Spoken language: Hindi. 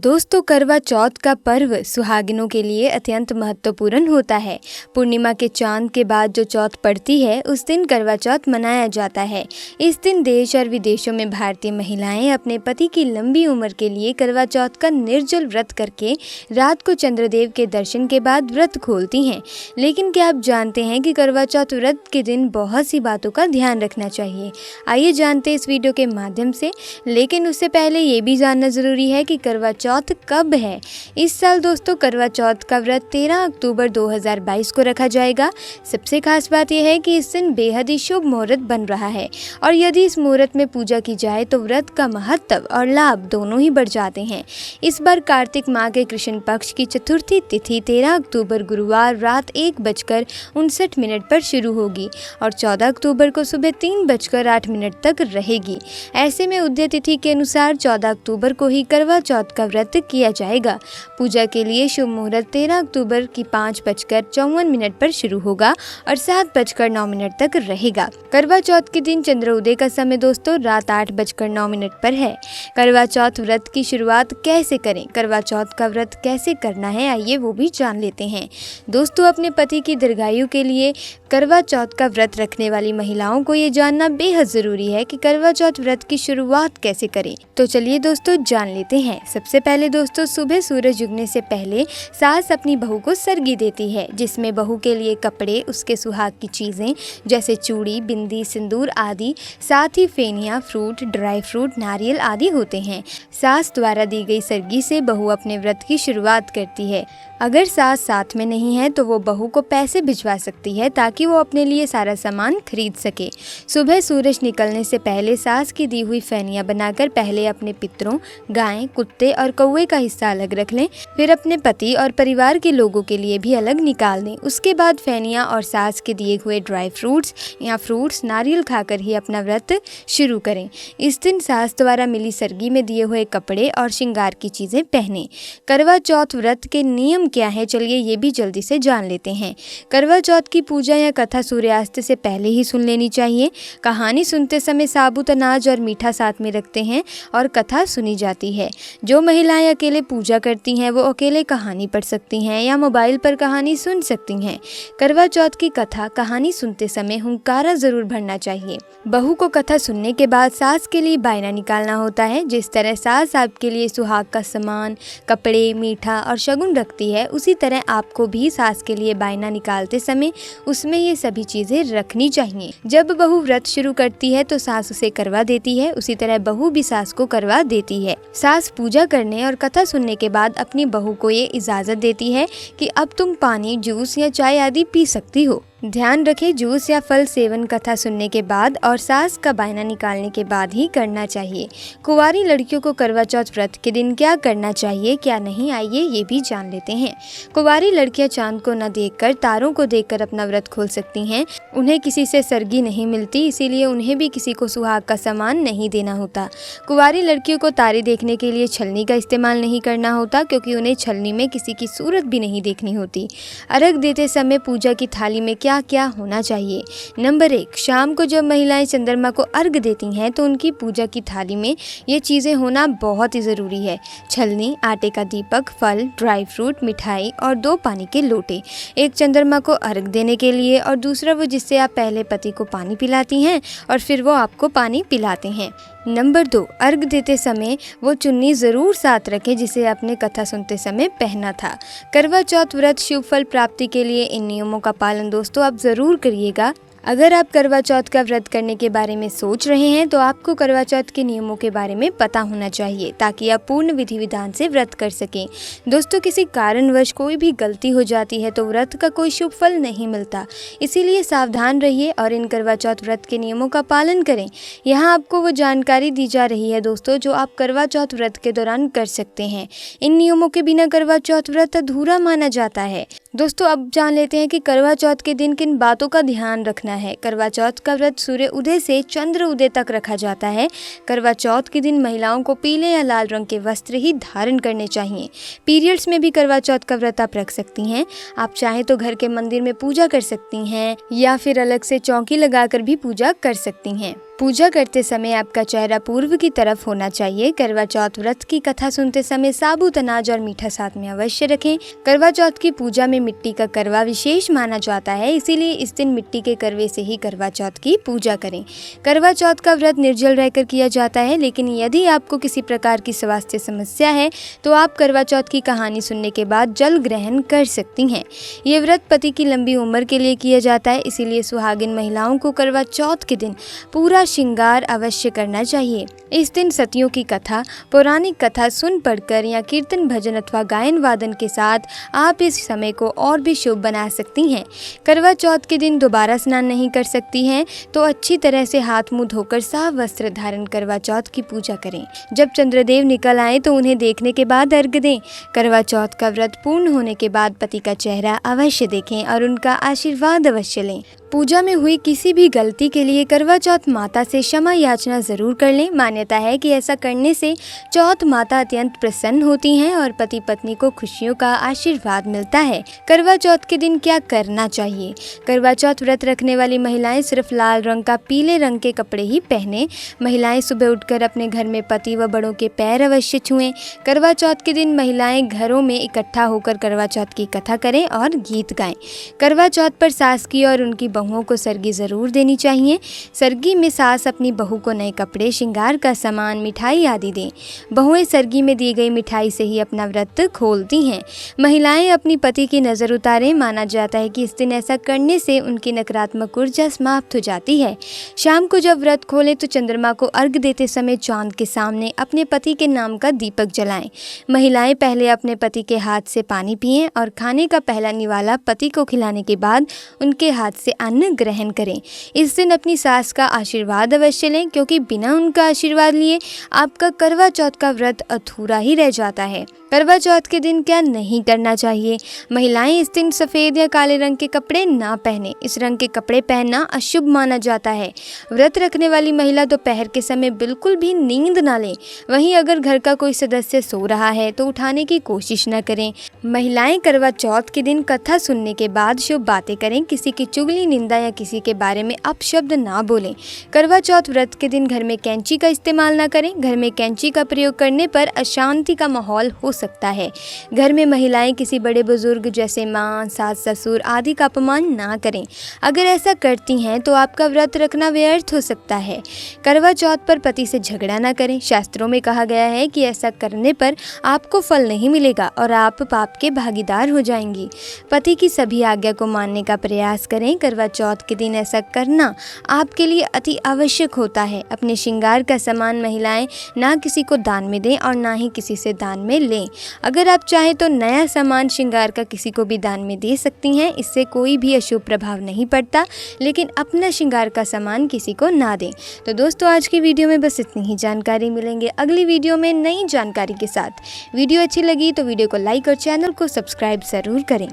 दोस्तों, करवा चौथ का पर्व सुहागिनों के लिए अत्यंत महत्वपूर्ण होता है। पूर्णिमा के चांद के बाद जो चौथ पड़ती है उस दिन करवा चौथ मनाया जाता है। इस दिन देश और विदेशों में भारतीय महिलाएं अपने पति की लंबी उम्र के लिए करवा चौथ का निर्जल व्रत करके रात को चंद्रदेव के दर्शन के बाद व्रत खोलती हैं। लेकिन क्या आप जानते हैं कि करवा चौथ व्रत के दिन बहुत सी बातों का ध्यान रखना चाहिए। आइए जानते हैं इस वीडियो के माध्यम से। लेकिन उससे पहले ये भी जानना ज़रूरी है कि करवा चौथ कब है। इस साल दोस्तों करवा चौथ का व्रत 13 अक्टूबर 2022 को रखा जाएगा। सबसे खास बात यह है कि इस दिन बेहद ही शुभ मुहूर्त बन रहा है और यदि इस मुहूर्त में पूजा की जाए तो व्रत का महत्व और लाभ दोनों ही बढ़ जाते हैं। इस बार कार्तिक माह के कृष्ण पक्ष की चतुर्थी तिथि 13 अक्टूबर गुरुवार रात 1:59 पर शुरू होगी और 14 अक्टूबर को सुबह 3:08 तक रहेगी। ऐसे में उदय तिथि के अनुसार 14 अक्टूबर को ही करवा चौथ का व्रत किया जाएगा। पूजा के लिए शुभ मुहूर्त 13 अक्टूबर की 5:54 पर शुरू होगा और 7:09 तक रहेगा। करवा चौथ के दिन चंद्र उदय का समय दोस्तों रात 8:09 पर है। करवा चौथ व्रत की शुरुआत कैसे करें, करवा चौथ का व्रत कैसे करना है, आइए वो भी जान लेते हैं। दोस्तों, अपने पति की दीर्घायु के लिए करवा चौथ का व्रत रखने वाली महिलाओं को ये जानना बेहद ज़रूरी है कि करवा चौथ व्रत की शुरुआत कैसे करें। तो चलिए दोस्तों जान लेते हैं। सबसे पहले दोस्तों सुबह सूरज उगने से पहले सास अपनी बहू को सरगी देती है, जिसमें बहू के लिए कपड़े, उसके सुहाग की चीज़ें जैसे चूड़ी, बिंदी, सिंदूर आदि, साथ ही फेनिया, फ्रूट, ड्राई फ्रूट, नारियल आदि होते हैं। सास द्वारा दी गई सरगी से बहू अपने व्रत की शुरुआत करती है। अगर सास साथ में नहीं है तो वो बहू को पैसे भिजवा सकती है ताकि वो अपने लिए सारा सामान खरीद सके। सुबह सूरज निकलने से पहले सास की दी हुई फैनिया बनाकर पहले अपने पितरों, गाय, कुत्ते और कौवे का हिस्सा अलग रख लें, फिर अपने पति और परिवार के लोगों के लिए भी अलग निकाल दें। उसके बाद फैनिया और सास के दिए हुए ड्राई फ्रूट्स या फ्रूट्स, नारियल खाकर ही अपना व्रत शुरू करें। इस दिन सास द्वारा मिली सरगी में दिए हुए कपड़े और श्रृंगार की चीज़ें पहनें। करवा चौथ व्रत के नियम क्या है, चलिए ये भी जल्दी से जान लेते हैं। करवा चौथ की पूजा या कथा सूर्यास्त से पहले ही सुन लेनी चाहिए। कहानी सुनते समय साबुत अनाज और मीठा साथ में रखते हैं और कथा सुनी जाती है। जो महिलाएं अकेले पूजा करती हैं वो अकेले कहानी पढ़ सकती हैं या मोबाइल पर कहानी सुन सकती हैं। करवा चौथ की कथा कहानी सुनते समय हुंकारा जरूर भरना चाहिए। बहू को कथा सुनने के बाद सास के लिए बायना निकालना होता है। जिस तरह सास आपके लिए सुहाग का सामान, कपड़े, मीठा और शगुन रखती है, उसी तरह आपको भी सास के लिए बायना निकालते समय उसमें ये सभी चीजें रखनी चाहिए। जब बहू व्रत शुरू करती है तो सास उसे करवा देती है, उसी तरह बहू भी सास को करवा देती है। सास पूजा करने और कथा सुनने के बाद अपनी बहू को ये इजाजत देती है कि अब तुम पानी, जूस या चाय आदि पी सकती हो। ध्यान रखें, जूस या फल सेवन कथा सुनने के बाद और सास का बायना निकालने के बाद ही करना चाहिए। कुंवारी लड़कियों को करवा चौथ व्रत के दिन क्या करना चाहिए, क्या नहीं, आइए ये भी जान लेते हैं। कुंवारी लड़कियां चांद को न देखकर, तारों को देखकर अपना व्रत खोल सकती हैं। उन्हें किसी से सरगी नहीं मिलती, इसीलिए उन्हें भी किसी को सुहाग का सामान नहीं देना होता। कुंवारी लड़कियों को तारे देखने के लिए छलनी का इस्तेमाल नहीं करना होता, क्योंकि उन्हें छलनी में किसी की सूरत भी नहीं देखनी होती। अर्घ देते समय पूजा की थाली में क्या क्या होना चाहिए। नंबर 1, शाम को जब महिलाएं चंद्रमा को अर्घ देती हैं तो उनकी पूजा की थाली में ये चीज़ें होना बहुत ही ज़रूरी है। छलनी, आटे का दीपक, फल, ड्राई फ्रूट, मिठाई और 2 पानी के लोटे। एक चंद्रमा को अर्घ देने के लिए और दूसरा वो जिससे आप पहले पति को पानी पिलाती हैं और फिर वो आपको पानी पिलाते हैं। नंबर 2, अर्घ देते समय वो चुन्नी ज़रूर साथ रखें जिसे आपने कथा सुनते समय पहना था। करवा चौथ व्रत शुभ फल प्राप्ति के लिए इन नियमों का पालन दोस्तों आप ज़रूर करिएगा। अगर आप करवा चौथ का व्रत करने के बारे में सोच रहे हैं तो आपको करवा चौथ के नियमों के बारे में पता होना चाहिए ताकि आप पूर्ण विधि विधान से व्रत कर सकें। दोस्तों, किसी कारणवश कोई भी गलती हो जाती है तो व्रत का कोई शुभ फल नहीं मिलता। इसीलिए सावधान रहिए और इन करवा चौथ व्रत के नियमों का पालन करें। यहाँ आपको वो जानकारी दी जा रही है दोस्तों जो आप करवा चौथ व्रत के दौरान कर सकते हैं। इन नियमों के बिना करवा चौथ व्रत अधूरा माना जाता है। दोस्तों, अब जान लेते हैं कि करवा चौथ के दिन किन बातों का ध्यान रखना है। करवा चौथ का व्रत सूर्य उदय से चंद्र उदय तक रखा जाता है। करवा चौथ के दिन महिलाओं को पीले या लाल रंग के वस्त्र ही धारण करने चाहिए। पीरियड्स में भी करवा चौथ का व्रत आप रख सकती हैं। आप चाहें तो घर के मंदिर में पूजा कर सकती हैं या फिर अलग से चौकी लगाकर भी पूजा कर सकती हैं। पूजा करते समय आपका चेहरा पूर्व की तरफ होना चाहिए। करवा चौथ व्रत की कथा सुनते समय साबुत अनाज और मीठा साथ में अवश्य रखें। करवा चौथ की पूजा में मिट्टी का करवा विशेष माना जाता है, इसीलिए इस दिन मिट्टी के करवे से ही करवा चौथ की पूजा करें। करवा चौथ का व्रत निर्जल रहकर किया जाता है, लेकिन यदि आपको किसी प्रकार की स्वास्थ्य समस्या है तो आप करवा चौथ की कहानी सुनने के बाद जल ग्रहण कर सकती हैं। ये व्रत पति की लंबी उम्र के लिए किया जाता है, इसीलिए सुहागिन महिलाओं को करवा चौथ के दिन पूरा श्रृंगार अवश्य करना चाहिए। इस दिन सतियों की कथा, पौराणिक कथा सुन पढ़कर या कीर्तन भजन अथवा गायन वादन के साथ आप इस समय को और भी शुभ बना सकती हैं। करवा चौथ के दिन दोबारा स्नान नहीं कर सकती हैं तो अच्छी तरह से हाथ मुंह धोकर साफ वस्त्र धारण करवा चौथ की पूजा करें। जब चंद्रदेव निकल आए तो उन्हें देखने के बाद अर्घ दें। करवा चौथ का व्रत पूर्ण होने के बाद पति का चेहरा अवश्य देखें और उनका आशीर्वाद अवश्य लें। पूजा में हुई किसी भी गलती के लिए करवा चौथ माता से क्षमा याचना जरूर कर लें। मान्यता है कि ऐसा करने से चौथ माता अत्यंत प्रसन्न होती हैं और पति पत्नी को खुशियों का आशीर्वाद मिलता है। करवा चौथ के दिन क्या करना चाहिए? करवा चौथ व्रत रखने वाली महिलाएं सिर्फ लाल रंग का पीले रंग के कपड़े ही पहने। महिलाएं सुबह उठकर अपने घर में पति व बड़ों के पैर अवश्य छुएं। करवा चौथ के दिन महिलाएं घरों में इकट्ठा होकर करवा चौथ की कथा करें और गीत गाएं। करवा चौथ पर सास की और उनकी बहुओं को सरगी जरूर देनी चाहिए। सरगी में सास अपनी बहू को नए कपड़े, श्रृंगार का सामान, मिठाई आदि दें। बहुएं सरगी में दी गई मिठाई से ही अपना व्रत खोलती हैं। महिलाएं अपनी पति की नज़र उतारें। माना जाता है कि इस दिन ऐसा करने से उनकी नकारात्मक ऊर्जा समाप्त हो जाती है। शाम को जब व्रत खोलें तो चंद्रमा को अर्घ देते समय चांद के सामने अपने पति के नाम का दीपक जलाएं। महिलाएं पहले अपने पति के हाथ से पानी पिएं और खाने का पहला निवाला पति को खिलाने के बाद उनके हाथ से अन्न ग्रहण करें। इस दिन अपनी सास का आशीर्वाद अवश्य लें, क्योंकि बिना उनका आशीर्वाद लिए आपका करवा चौथ का व्रत अधूरा ही रह जाता है। करवा चौथ के दिन क्या नहीं करना चाहिए? महिलाएं इस दिन सफ़ेद या काले रंग के कपड़े ना पहने। इस रंग के कपड़े पहनना अशुभ माना जाता है। व्रत रखने वाली महिला दोपहर के समय बिल्कुल भी नींद ना लें। वहीं अगर घर का कोई सदस्य सो रहा है तो उठाने की कोशिश न करें। महिलाएं करवा चौथ के दिन कथा सुनने के बाद शुभ बातें करें। किसी की चुगली, निंदा या किसी के बारे में अपशब्द ना बोलें। करवा चौथ व्रत के दिन घर में कैंची का इस्तेमाल ना करें। घर में कैंची का प्रयोग करने पर अशांति का माहौल हो सकता है। घर में महिलाएं किसी बड़े बुजुर्ग जैसे मां, सास, ससुर आदि का अपमान ना करें। अगर ऐसा करती हैं तो आपका व्रत रखना व्यर्थ हो सकता है। करवा चौथ पर पति से झगड़ा ना करें। शास्त्रों में कहा गया है कि ऐसा करने पर आपको फल नहीं मिलेगा और आप पाप के भागीदार हो जाएंगी। पति की सभी आज्ञा को मानने का प्रयास करें। करवा चौथ के दिन ऐसा करना आपके लिए अति आवश्यक होता है। अपने श्रृंगार का सामान महिलाएं ना किसी को दान में दें और ना ही किसी से दान में लें। अगर आप चाहें तो नया सामान श्रृंगार का किसी को भी दान में दे सकती हैं। इससे कोई भी अशुभ प्रभाव नहीं पड़ता, लेकिन अपना श्रृंगार का सामान किसी को ना दें। तो दोस्तों, आज की वीडियो में बस इतनी ही जानकारी। मिलेंगे अगली वीडियो में नई जानकारी के साथ। वीडियो अच्छी लगी तो वीडियो को लाइक और चैनल को सब्सक्राइब ज़रूर करें।